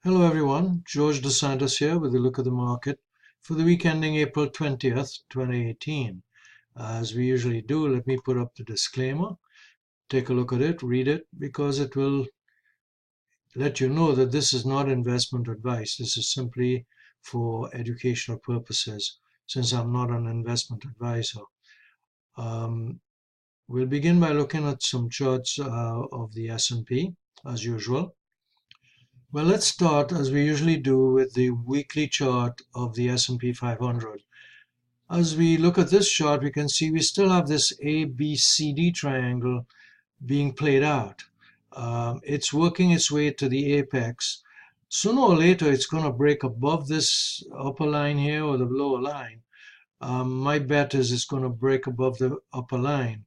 Hello everyone, George DeSantis here with a look at the market for the week ending April 20th, 2018. As we usually do, let me put up the disclaimer. Take a look at it, read it, because it will let you know that this is not investment advice. This is simply for educational purposes, since I'm not an investment advisor. We'll begin by looking at some charts of the S&P, as usual. Well, let's start, as we usually do, with the weekly chart of the S&P 500. As we look at this chart, we can see we still have this ABCD triangle being played out. It's working its way to the apex. Sooner or later, it's going to break above this upper line here or the lower line. My bet is it's going to break above the upper line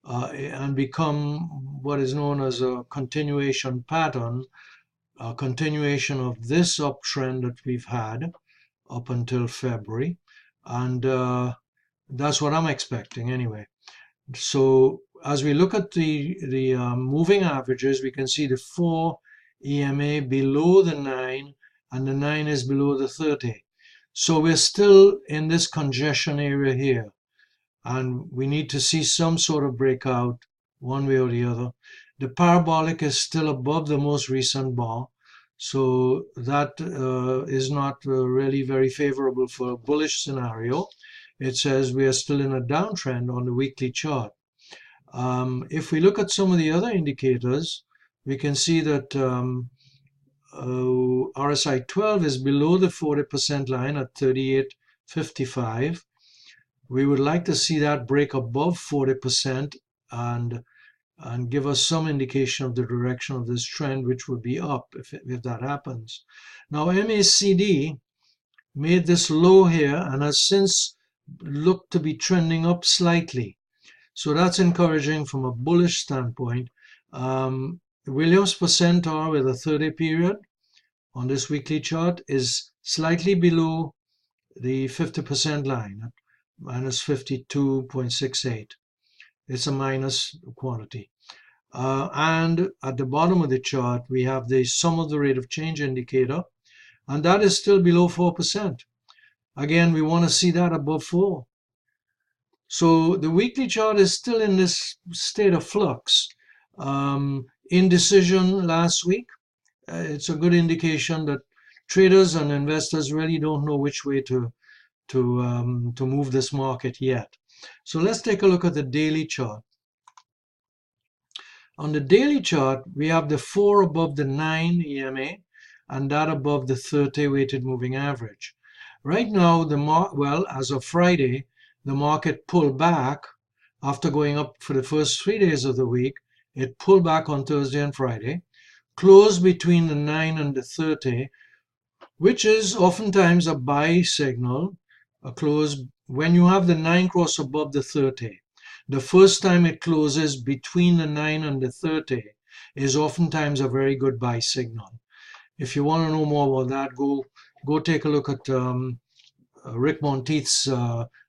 and become what is known as a continuation pattern, a continuation of this uptrend that we've had up until February. And that's what I'm expecting anyway. So as we look at the moving averages, we can see the 4 EMA below the 9, and the 9 is below the 30. So we're still in this congestion area here, and we need to see some sort of breakout one way or the other. The parabolic is still above the most recent bar, so that is not really very favorable for a bullish scenario. It says we are still in a downtrend on the weekly chart. If we look at some of the other indicators, we can see that RSI 12 is below the 40% line at 38.55. We would like to see that break above 40% and give us some indication of the direction of this trend, which would be up if that happens. Now, MACD made this low here and has since looked to be trending up slightly. So that's encouraging from a bullish standpoint. Williams percentile with a 30 period on this weekly chart is slightly below the 50% line at minus 52.68. It's a minus quantity. And at the bottom of the chart, we have the sum of the rate of change indicator, and that is still below 4%. Again, we want to see that above 4. So the weekly chart is still in this state of flux. Indecision last week, it's a good indication that traders and investors really don't know which way to move this market yet. So let's take a look at the daily chart. On the daily chart, we have the 4 above the 9 EMA and that above the 30 weighted moving average. Right now, as of Friday, the market pulled back after going up for the first 3 days of the week. It pulled back on Thursday and Friday, closed between the 9 and the 30, which is oftentimes a buy signal, a close when you have the 9 cross above the 30. The first time it closes between the 9 and the 30 is oftentimes a very good buy signal. If you want to know more about that, go take a look at Rick Monteith's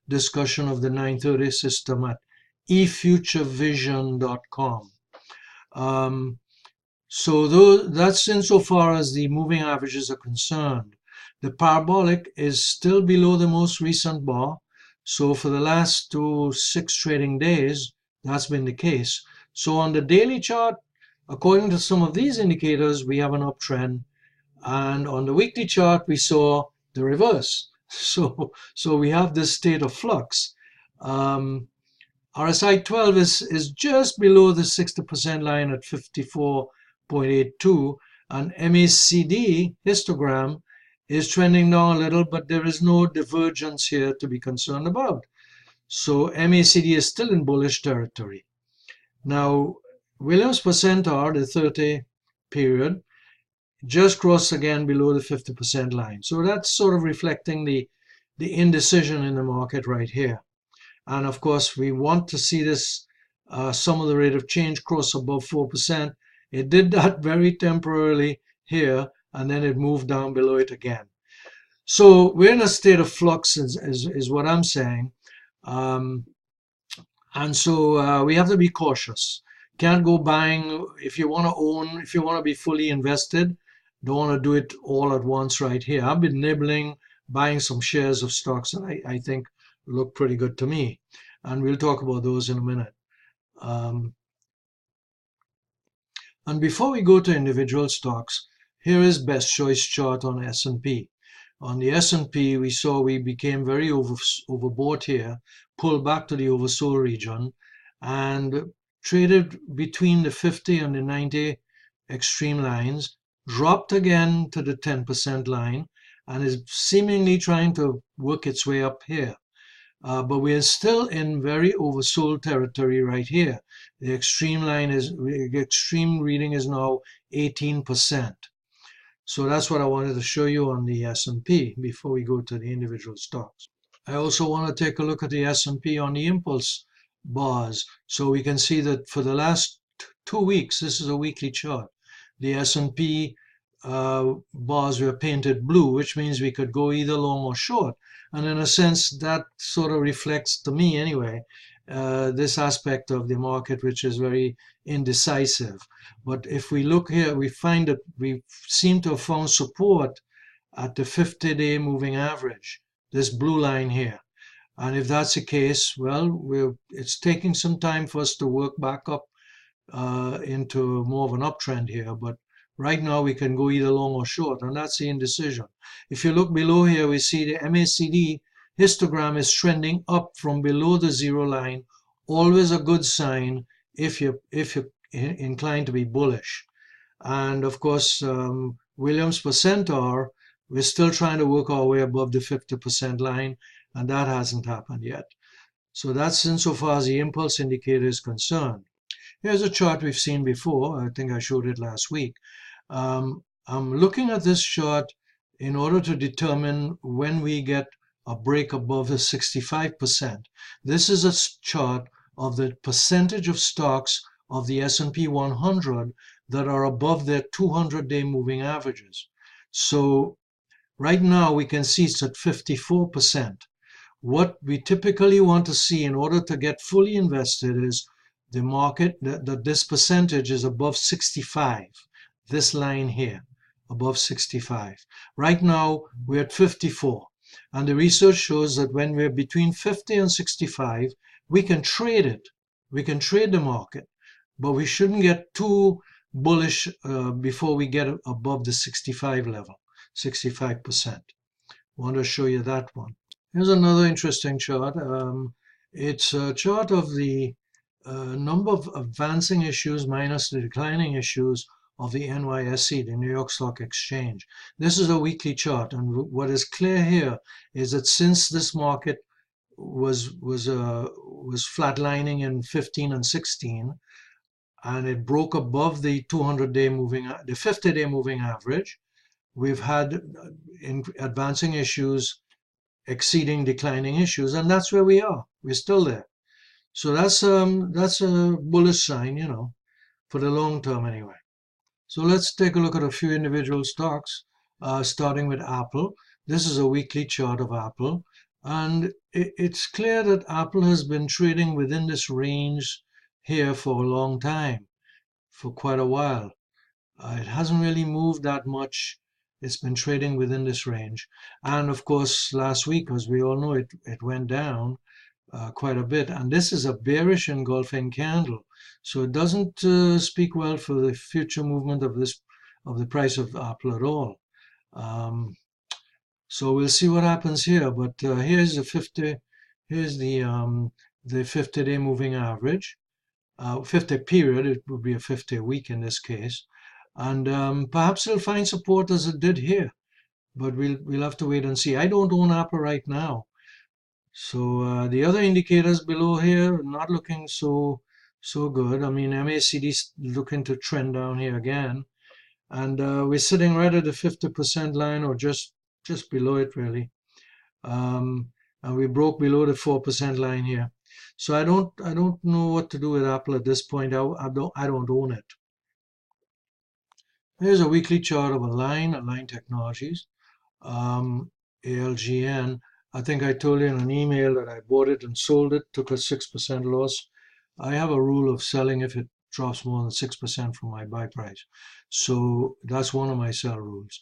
discussion of the 930 system at efuturevision.com. So that's insofar as the moving averages are concerned. The parabolic is still below the most recent bar. So for the last 6 trading days, that's been the case. So on the daily chart, according to some of these indicators, we have an uptrend. And on the weekly chart, we saw the reverse. So we have this state of flux. RSI 12 is just below the 60% line at 54.82, and MACD histogram is trending down a little, but there is no divergence here to be concerned about. So MACD is still in bullish territory. Now, Williams percentile, the 30 period, just crossed again below the 50% line. So that's sort of reflecting the indecision in the market right here. And of course, we want to see this sum of the rate of change cross above 4%. It did that very temporarily here, and then it moved down below it again. So we're in a state of flux is what I'm saying. And so we have to be cautious. Can't go buying if you want to own, if you want to be fully invested don't want to do it all at once right here. I've been nibbling, buying some shares of stocks that I think look pretty good to me. And we'll talk about those in a minute. And before we go to individual stocks, here is best choice chart on S&P. On the S&P, we saw we became very overbought here, pulled back to the oversold region, and traded between the 50 and the 90 extreme lines, dropped again to the 10% line, and is seemingly trying to work its way up here. But we are still in very oversold territory right here. The extreme reading is now 18%. So that's what I wanted to show you on the S&P before we go to the individual stocks. I also want to take a look at the S&P on the impulse bars. So we can see that for the last 2 weeks, this is a weekly chart, the S&P bars were painted blue, which means we could go either long or short. And in a sense, that sort of reflects, to me anyway, this aspect of the market, which is very indecisive. But if we look here, we find that we seem to have found support at the 50-day moving average, this blue line here. And if that's the case, well, it's taking some time for us to work back up into more of an uptrend here. But right now we can go either long or short, and that's the indecision. If you look below here, we see the MACD histogram is trending up from below the zero line, always a good sign if you're inclined to be bullish. And of course, Williams per centaur, we're still trying to work our way above the 50% line, and that hasn't happened yet. So that's insofar as the impulse indicator is concerned. Here's a chart we've seen before. I think I showed it last week. I'm looking at this chart in order to determine when we get a break above the 65%. This is a chart of the percentage of stocks of the S&P 100 that are above their 200-day moving averages. So right now we can see it's at 54%. What we typically want to see in order to get fully invested is the market, that this percentage is above 65, this line here, above 65. Right now, we're at 54. And the research shows that when we're between 50 and 65, we can trade it. We can trade the market. But we shouldn't get too bullish before we get above the 65 level, 65%. I want to show you that one. Here's another interesting chart. It's a chart of the number of advancing issues minus the declining issues of the NYSE, the New York Stock Exchange. This is a weekly chart, and what is clear here is that since this market was flatlining in 15 and 16, and it broke above the 200-day moving, the 50-day moving average, we've had advancing issues exceeding declining issues, and that's where we are. We're still there. So that's a bullish sign, you know, for the long term anyway. So let's take a look at a few individual stocks, starting with Apple. This is a weekly chart of Apple, and it's clear that Apple has been trading within this range here for a long time, for quite a while. It hasn't really moved that much. It's been trading within this range. And of course, last week, as we all know, it went down quite a bit. And this is a bearish engulfing candle. So it doesn't speak well for the future movement of the price of Apple at all. So we'll see what happens here. But here's the 50-day moving average. 50 period, it would be a 50 week in this case. And perhaps it'll find support as it did here. But we'll have to wait and see. I don't own Apple right now. So the other indicators below here not looking so good. I mean, MACD's looking to trend down here again, and we're sitting right at the 50% line, or just below it really. And we broke below the 4% line here. So I don't know what to do with Apple at this point. I don't own it. Here's a weekly chart of Align Technologies, ALGN. I think I told you in an email that I bought it and sold it, took a 6% loss. I have a rule of selling if it drops more than 6% from my buy price. So that's one of my sell rules.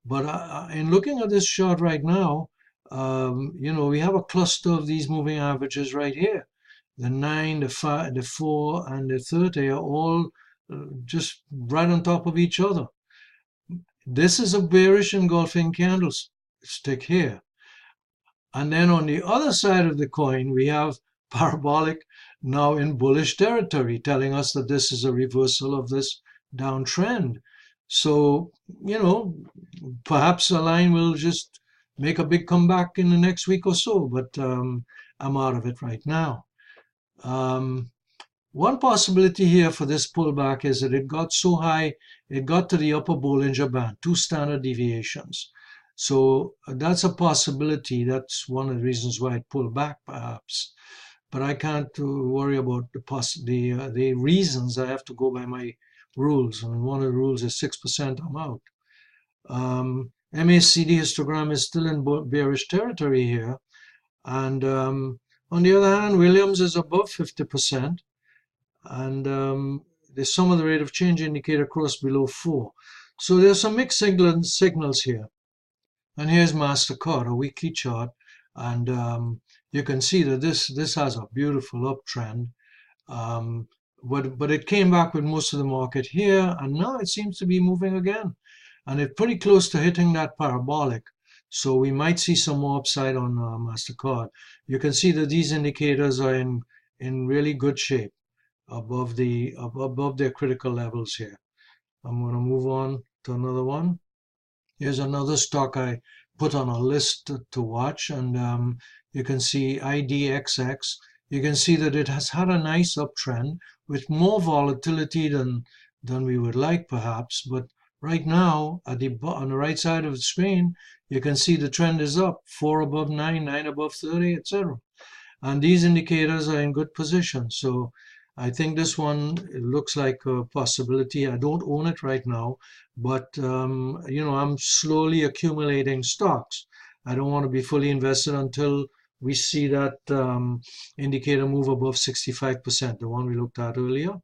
But in looking at this chart right now, we have a cluster of these moving averages right here. The 9, the 5, the 4, and the 30 are all just right on top of each other. This is a bearish engulfing candlestick here. And then on the other side of the coin, we have parabolic now in bullish territory, telling us that this is a reversal of this downtrend. So, perhaps a line will just make a big comeback in the next week or so, but I'm out of it right now. One possibility here for this pullback is that it got so high, it got to the upper Bollinger Band, 2 standard deviations. So that's a possibility. That's one of the reasons why it pulled back, perhaps. But I can't worry about the reasons. I have to go by my rules, and one of the rules is 6%. I'm out. MACD histogram is still in bearish territory here, and on the other hand, Williams is above 50%, and the sum of the rate of change indicator crossed below 4. So there's some mixed signals here. And here's MasterCard, a weekly chart, and you can see that this has a beautiful uptrend, but it came back with most of the market here, and now it seems to be moving again, and it's pretty close to hitting that parabolic. So we might see some more upside on MasterCard. You can see that these indicators are in really good shape, above their critical levels here. I'm going to move on to another one. Here's another stock I put on a list to watch, and you can see IDXX. You can see that it has had a nice uptrend with more volatility than we would like, perhaps. But right now, on the right side of the screen, you can see the trend is up, 4 above 9, 9 above 30, etc. And these indicators are in good position. So I think this one looks like a possibility. I don't own it right now, but I'm slowly accumulating stocks. I don't want to be fully invested until we see that indicator move above 65%, the one we looked at earlier.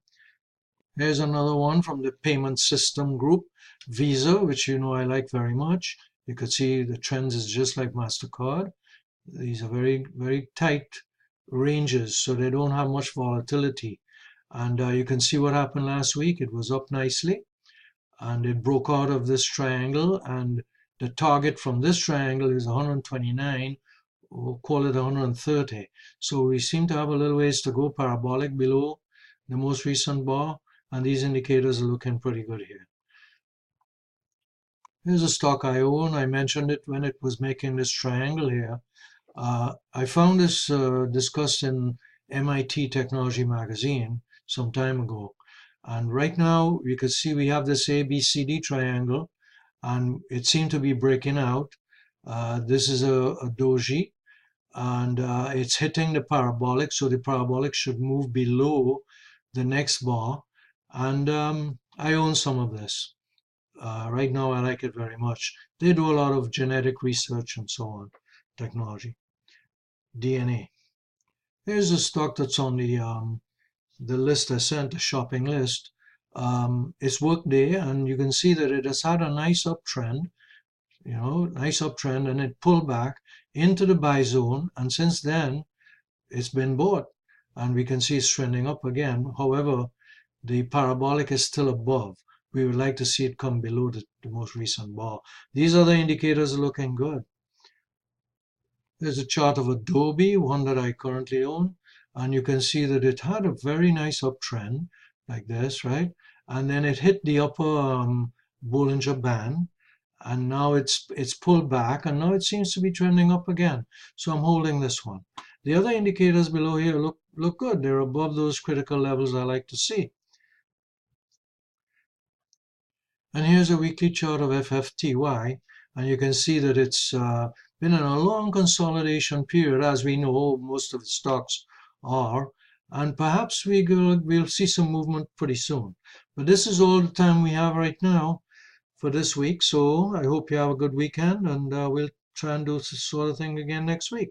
Here's another one from the payment system group, Visa, which I like very much. You could see the trends is just like MasterCard. These are very, very tight ranges, so they don't have much volatility. And you can see what happened last week. It was up nicely, and it broke out of this triangle, and the target from this triangle is 129, or call it 130. So we seem to have a little ways to go parabolic below the most recent bar, and these indicators are looking pretty good here. Here's a stock I own. I mentioned it when it was making this triangle here. I found this discussed in MIT Technology Magazine some time ago. And right now, you can see we have this ABCD triangle, and it seemed to be breaking out. This is a doji, and it's hitting the parabolic, so the parabolic should move below the next bar. And I own some of this. Right now, I like it very much. They do a lot of genetic research and so on, technology. DNA. Here's a stock that's on the list I sent, the shopping list. It's Workday, and you can see that it has had a nice uptrend, and it pulled back into the buy zone, and since then it's been bought, and we can see it's trending up again. However, the parabolic is still above. We would like to see it come below the most recent bar. These other indicators are looking good. There's a chart of Adobe, one that I currently own, and you can see that it had a very nice uptrend like this, right? And then it hit the upper Bollinger Band, and now it's pulled back, and now it seems to be trending up again. So I'm holding this one. The other indicators below here look good. They're above those critical levels I like to see. And here's a weekly chart of FFTY, and you can see that it's been in a long consolidation period, as we know most of the stocks are, and perhaps we'll see some movement pretty soon. But this is all the time we have right now for this week, so I hope you have a good weekend, and we'll try and do this sort of thing again next week.